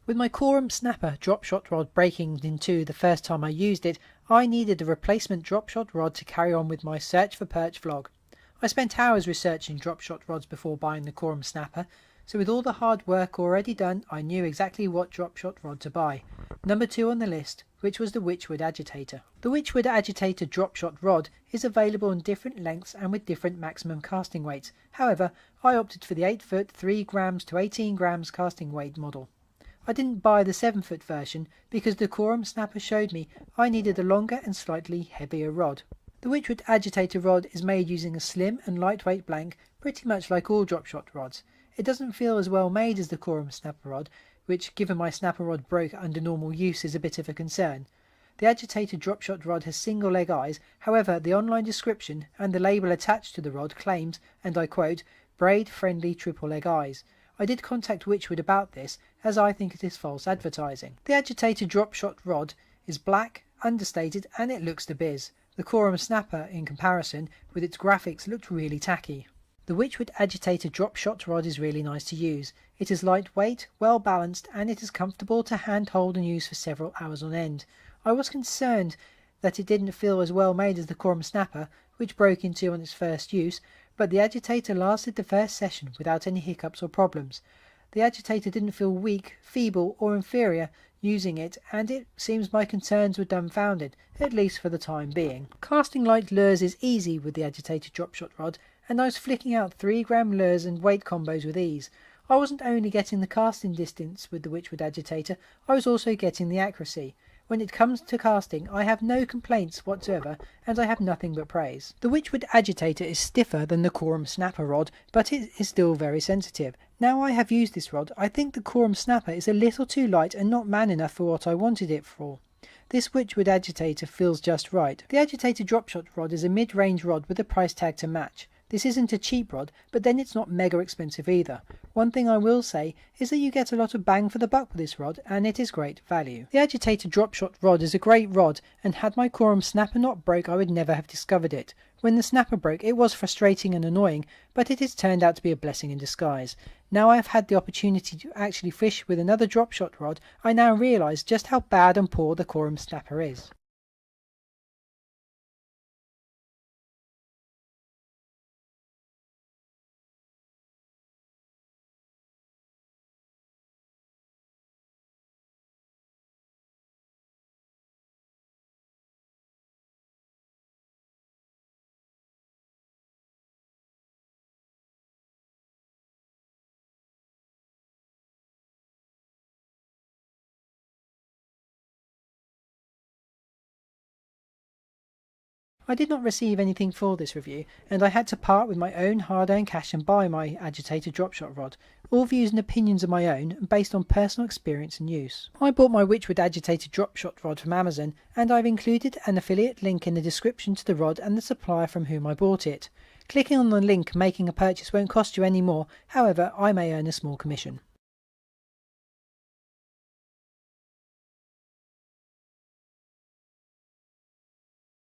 With my Korum Snapper drop shot rod breaking in two the first time I used it, I needed a replacement drop shot rod to carry on with my search for perch vlog. I spent hours researching drop shot rods before buying the Korum Snapper, so with all the hard work already done, I knew exactly what drop shot rod to buy. Number 2 on the list, which was the Wychwood Agitator. The Wychwood Agitator drop shot rod is available in different lengths and with different maximum casting weights. However, I opted for the 8 foot 3 grams to 18 grams casting weight model. I didn't buy the 7 foot version because the Korum Snapper showed me I needed a longer and slightly heavier rod. The Wychwood Agitator rod is made using a slim and lightweight blank, pretty much like all drop shot rods. It doesn't feel as well made as the Korum Snapper rod, which given my snapper rod broke under normal use is a bit of a concern. The Agitator drop shot rod has single leg eyes, however the online description and the label attached to the rod claims, and I quote, braid friendly triple leg eyes. I did contact Wychwood about this, as I think it is false advertising. The Agitator drop shot rod is black, understated, and it looks the biz. The Korum Snapper, in comparison, with its graphics, looked really tacky. The Wychwood Agitator drop shot rod is really nice to use. It is lightweight, well balanced, and it is comfortable to hand hold and use for several hours on end. I was concerned that it didn't feel as well made as the Korum Snapper, which broke in two on its first use, but the Agitator lasted the first session without any hiccups or problems. The Agitator didn't feel weak, feeble or inferior using it, and it seems my concerns were dumbfounded, at least for the time being. Casting light lures is easy with the Agitator drop shot rod, and I was flicking out 3 gram lures and weight combos with ease. I wasn't only getting the casting distance with the Wychwood Agitator, I was also getting the accuracy. When it comes to casting, I have no complaints whatsoever, and I have nothing but praise. The Wychwood Agitator is stiffer than the Korum Snapper rod, but it is still very sensitive. Now I have used this rod, I think the Korum Snapper is a little too light and not man enough for what I wanted it for. This Wychwood Agitator feels just right. The Agitator drop shot rod is a mid-range rod with a price tag to match. This isn't a cheap rod, but then it's not mega expensive either. One thing I will say is that you get a lot of bang for the buck with this rod, and it is great value. The Agitator drop shot rod is a great rod, and had my Korum Snapper not broke I would never have discovered it. When the Snapper broke it was frustrating and annoying, but it has turned out to be a blessing in disguise. Now I have had the opportunity to actually fish with another drop shot rod, I now realise just how bad and poor the Korum Snapper is. I did not receive anything for this review, and I had to part with my own hard-earned cash and buy my Agitator drop shot rod. All views and opinions are my own, based on personal experience and use. I bought my Wychwood Agitator drop shot rod from Amazon, and I've included an affiliate link in the description to the rod and the supplier from whom I bought it. Clicking on the link making a purchase won't cost you any more, however I may earn a small commission.